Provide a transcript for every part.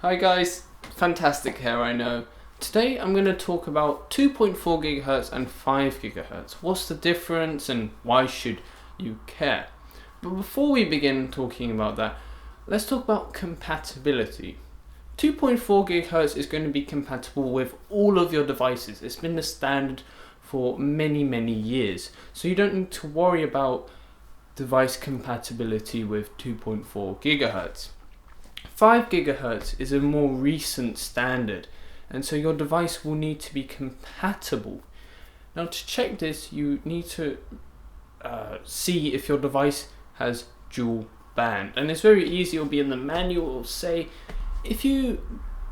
Hi guys, fantastic here I know. Today I'm going to talk about 2.4 GHz and 5 GHz. What's the difference and why should you care? But before we begin talking about that, let's talk about compatibility. 2.4 GHz is going to be compatible with all of your devices. It's been the standard for many years. So you don't need to worry about device compatibility with 2.4 GHz. 5 GHz is a more recent standard, and so your device will need to be compatible. Now to check this, you need to see if your device has dual band, and it's very easy. It'll be in the manual. It'll say if you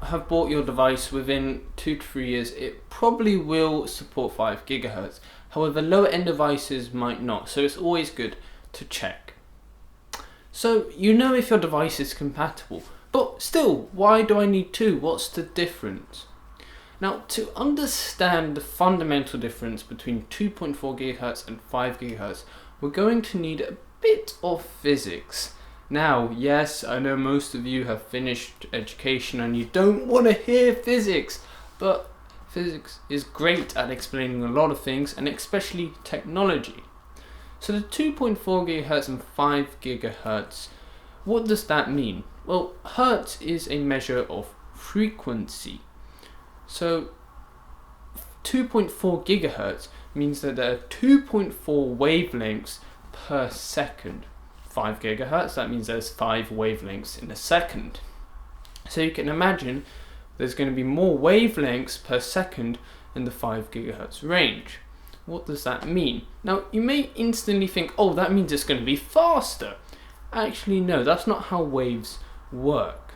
have bought your device within 2 to 3 years, it probably will support 5 GHz. However, lower end devices might not, so it's always good to check. So you know if your device is compatible, but still, why do I need two? What's the difference? Now, to understand the fundamental difference between 2.4 GHz and 5 GHz, we're going to need a bit of physics. Now, yes, I know most of you have finished education and you don't want to hear physics, but physics is great at explaining a lot of things, and especially technology. So the 2.4 GHz and 5 GHz, what does that mean? Well, Hertz is a measure of frequency. So 2.4 GHz means that there are 2.4 wavelengths per second. 5 GHz, that means there's 5 wavelengths in a second. So you can imagine there's going to be more wavelengths per second in the 5 GHz range. What does that mean? Now, you may instantly think, oh, that means it's going to be faster. Actually, no, that's not how waves work.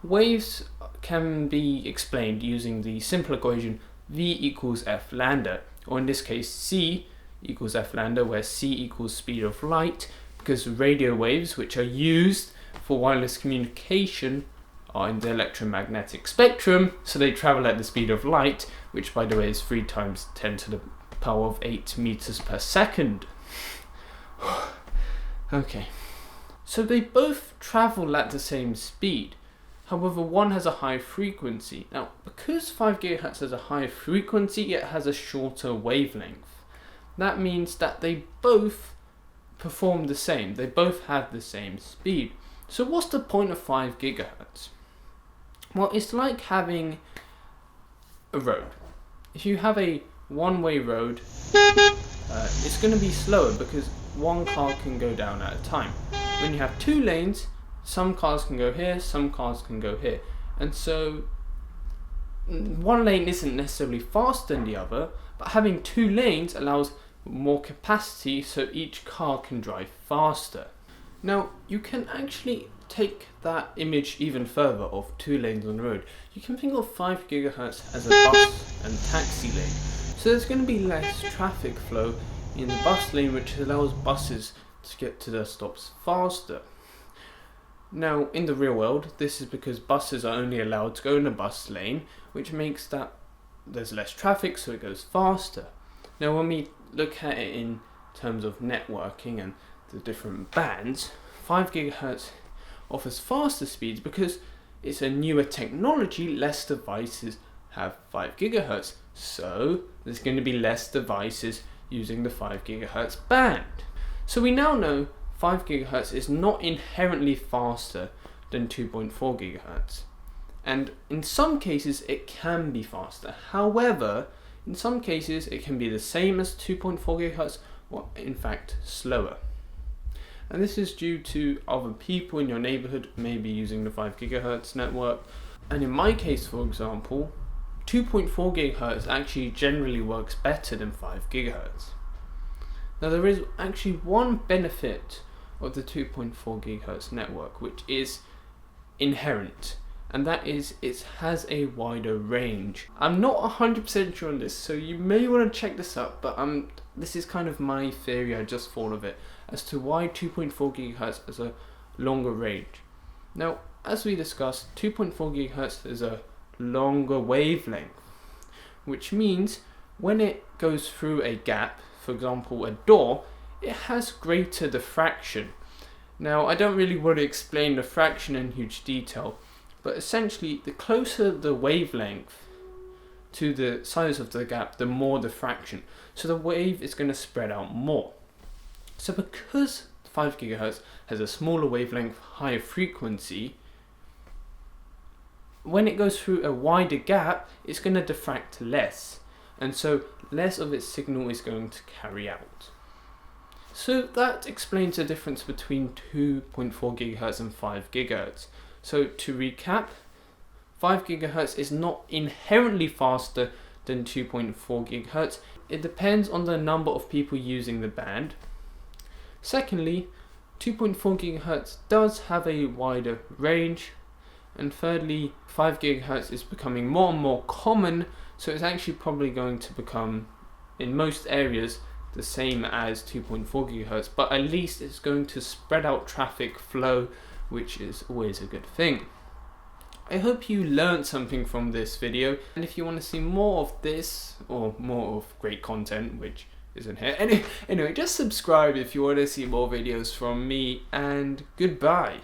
Waves can be explained using the simple equation V equals F lambda, or in this case, C equals F lambda, where C equals speed of light, because radio waves, which are used for wireless communication, are in the electromagnetic spectrum, so they travel at the speed of light, which by the way is 3 times 10 to the power of 8 meters per second. Okay. So they both travel at the same speed. However, one has a high frequency. Now, because 5 GHz has a high frequency, it has a shorter wavelength. That means that they both perform the same. They both have the same speed. So what's the point of 5 GHz? Well, it's like having a road. If you have a one-way road, it's going to be slower because one car can go down at a time. When you have 2 lanes, some cars can go here, some cars can go here, and so one lane isn't necessarily faster than the other, but having 2 lanes allows more capacity, so each car can drive faster. Now, you can actually take that image even further of 2 lanes on the road. You can think of 5 GHz as a bus and taxi lane. So there's going to be less traffic flow in the bus lane, which allows buses to get to their stops faster. Now, in the real world, this is because buses are only allowed to go in a bus lane, which makes that there's less traffic, so it goes faster. Now, when we look at it in terms of networking and the different bands, 5 GHz offers faster speeds because it's a newer technology. Less devices have 5 GHz, so there's going to be less devices using the 5 GHz band. So we now know 5 GHz is not inherently faster than 2.4 GHz. And in some cases it can be faster. However, in some cases it can be the same as 2.4 GHz or in fact slower. And this is due to other people in your neighborhood maybe using the 5 GHz network. And in my case, for example, 2.4 GHz actually generally works better than 5 GHz. Now, there is actually one benefit of the 2.4 GHz network, which is inherent, and that is it has a wider range. I'm not 100% sure on this, so you may want to check this up, but this is kind of my theory. I just thought of it as to why 2.4 GHz has a longer range. Now, as we discussed, 2.4 GHz is a longer wavelength, which means when it goes through a gap, for example a door, it has greater diffraction. Now, I don't really want to explain diffraction in huge detail, but essentially the closer the wavelength to the size of the gap, the more diffraction. So the wave is going to spread out more. So because 5 GHz has a smaller wavelength, higher frequency, when it goes through a wider gap, it's going to diffract less, and so less of its signal is going to carry out. So that explains the difference between 2.4 GHz and 5 GHz. So to recap, 5 GHz is not inherently faster than 2.4 GHz. It depends on the number of people using the band. Secondly, 2.4 GHz does have a wider range. And thirdly, 5 GHz is becoming more and more common, so it's actually probably going to become, in most areas, the same as 2.4 GHz, but at least it's going to spread out traffic flow, which is always a good thing. I hope you learned something from this video, and if you want to see more of this, or more of great content, which isn't here, anyway, just subscribe if you want to see more videos from me, and goodbye.